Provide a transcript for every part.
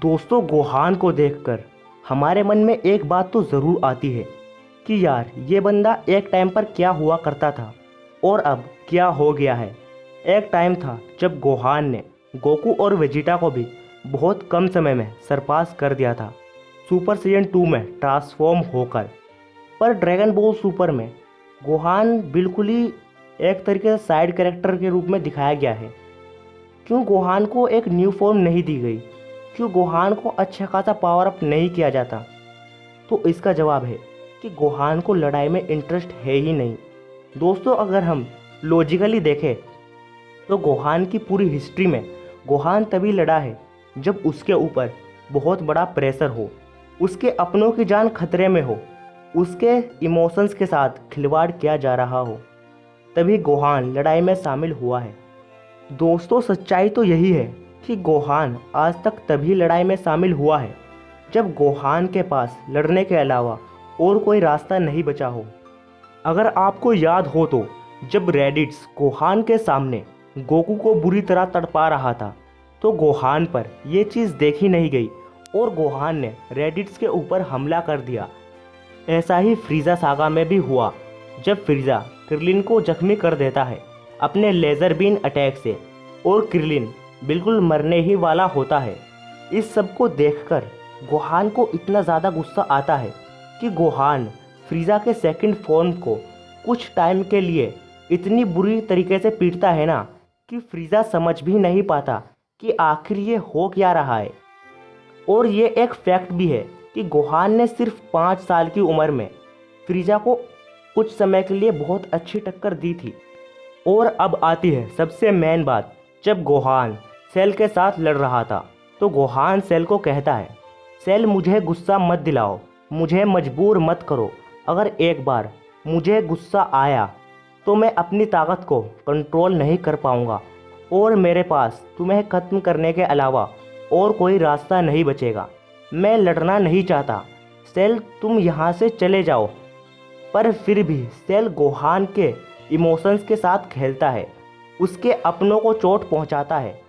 दोस्तों, गोहान को देखकर हमारे मन में एक बात तो ज़रूर आती है कि यार ये बंदा एक टाइम पर क्या हुआ करता था और अब क्या हो गया है। एक टाइम था जब गोहान ने गोकू और वेजिटा को भी बहुत कम समय में सरपास कर दिया था सुपर सीजन 2 में ट्रांसफॉर्म होकर। पर ड्रैगन बॉल सुपर में गोहान बिल्कुल ही एक तरीके से साइड कैरेक्टर के रूप में दिखाया गया है। क्यों गोहान को एक न्यू फॉर्म नहीं दी गई? क्यों गोहान को अच्छा खासा पावर अप नहीं किया जाता? तो इसका जवाब है कि गोहान को लड़ाई में इंटरेस्ट है ही नहीं। दोस्तों, अगर हम लॉजिकली देखें तो गोहान की पूरी हिस्ट्री में गोहान तभी लड़ा है जब उसके ऊपर बहुत बड़ा प्रेशर हो, उसके अपनों की जान खतरे में हो, उसके इमोशंस के साथ खिलवाड़ किया जा रहा हो, तभी गोहान लड़ाई में शामिल हुआ है। दोस्तों, सच्चाई तो यही है कि गोहान आज तक तभी लड़ाई में शामिल हुआ है जब गोहान के पास लड़ने के अलावा और कोई रास्ता नहीं बचा हो। अगर आपको याद हो तो जब रेडिट्स गोहान के सामने गोकू को बुरी तरह तड़पा रहा था तो गोहान पर यह चीज़ देखी नहीं गई और गोहान ने रेडिट्स के ऊपर हमला कर दिया। ऐसा ही फ्रीज़ा सागा में भी हुआ जब फ्रीज़ा क्रिलिन को जख्मी कर देता है अपने लेज़र बीन अटैक से और क्रिलिन बिल्कुल मरने ही वाला होता है। इस सब को देखकर गोहान को इतना ज़्यादा गुस्सा आता है कि गोहान फ्रीज़ा के सेकंड फॉर्म को कुछ टाइम के लिए इतनी बुरी तरीके से पीटता है ना कि फ्रीज़ा समझ भी नहीं पाता कि आखिर ये हो क्या रहा है। और ये एक फैक्ट भी है कि गोहान ने सिर्फ 5 साल की उम्र में फ्रीज़ा को कुछ समय के लिए बहुत अच्छी टक्कर दी थी। और अब आती है सबसे मेन बात। जब गोहान सेल के साथ लड़ रहा था तो गोहान सेल को कहता है, सेल मुझे गुस्सा मत दिलाओ, मुझे मजबूर मत करो। अगर एक बार मुझे गुस्सा आया तो मैं अपनी ताकत को कंट्रोल नहीं कर पाऊंगा और मेरे पास तुम्हें ख़त्म करने के अलावा और कोई रास्ता नहीं बचेगा। मैं लड़ना नहीं चाहता, सेल तुम यहाँ से चले जाओ। पर फिर भी सेल गोहान के इमोशंस के साथ खेलता है, उसके अपनों को चोट पहुँचाता है।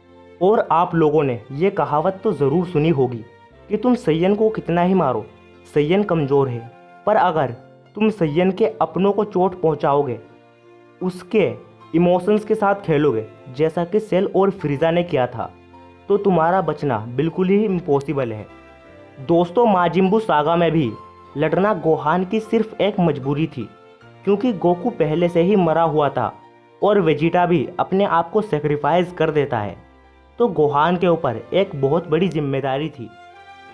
और आप लोगों ने ये कहावत तो ज़रूर सुनी होगी कि तुम सैयन को कितना ही मारो, सैयन कमज़ोर है। पर अगर तुम सैयन के अपनों को चोट पहुँचाओगे, उसके इमोशंस के साथ खेलोगे जैसा कि सेल और फ्रीज़ा ने किया था, तो तुम्हारा बचना बिल्कुल ही इम्पॉसिबल है। दोस्तों, माजिम्बू सागा में भी लड़ना गोहान की सिर्फ एक मजबूरी थी क्योंकि गोकू पहले से ही मरा हुआ था और वेजिटा भी अपने आप को सेक्रीफाइस कर देता है, तो गोहान के ऊपर एक बहुत बड़ी जिम्मेदारी थी।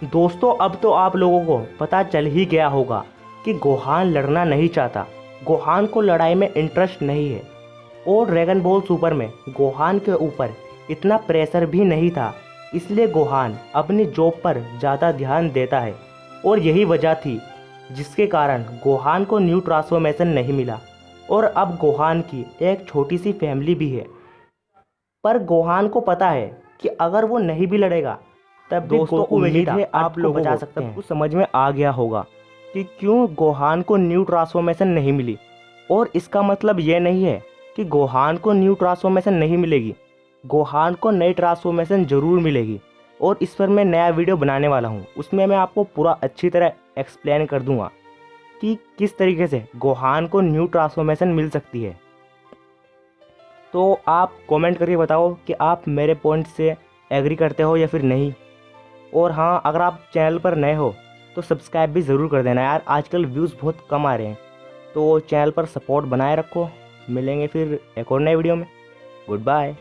दोस्तों, अब तो आप लोगों को पता चल ही गया होगा कि गोहान लड़ना नहीं चाहता, गोहान को लड़ाई में इंटरेस्ट नहीं है और ड्रैगन बॉल सुपर में गोहान के ऊपर इतना प्रेशर भी नहीं था, इसलिए गोहान अपनी जॉब पर ज़्यादा ध्यान देता है। और यही वजह थी जिसके कारण गोहान को न्यू ट्रांसफॉर्मेशन नहीं मिला और अब गोहान की एक छोटी सी फैमिली भी है। पर गोहान को पता है कि अगर वो नहीं भी लड़ेगा तब भी गोकू वेजिटा आप लोग बचा सकते हैं। समझ में आ गया होगा कि क्यों गोहान को न्यू ट्रांसफॉर्मेशन नहीं मिली। और इसका मतलब ये नहीं है कि गोहान को न्यू ट्रांसफॉर्मेशन नहीं मिलेगी, गोहान को नई ट्रांसफॉर्मेशन ज़रूर मिलेगी। और इस पर मैं नया वीडियो बनाने वाला हूँ, उसमें मैं आपको पूरा अच्छी तरह एक्सप्लेन कर दूँगा कि किस तरीके से गोहान को न्यू ट्रांसफॉर्मेशन मिल सकती है। तो आप कमेंट करके बताओ कि आप मेरे पॉइंट से एग्री करते हो या फिर नहीं। और हाँ, अगर आप चैनल पर नए हो तो सब्सक्राइब भी ज़रूर कर देना यार, आजकल व्यूज़ बहुत कम आ रहे हैं, तो चैनल पर सपोर्ट बनाए रखो। मिलेंगे फिर एक और नए वीडियो में। Good bye.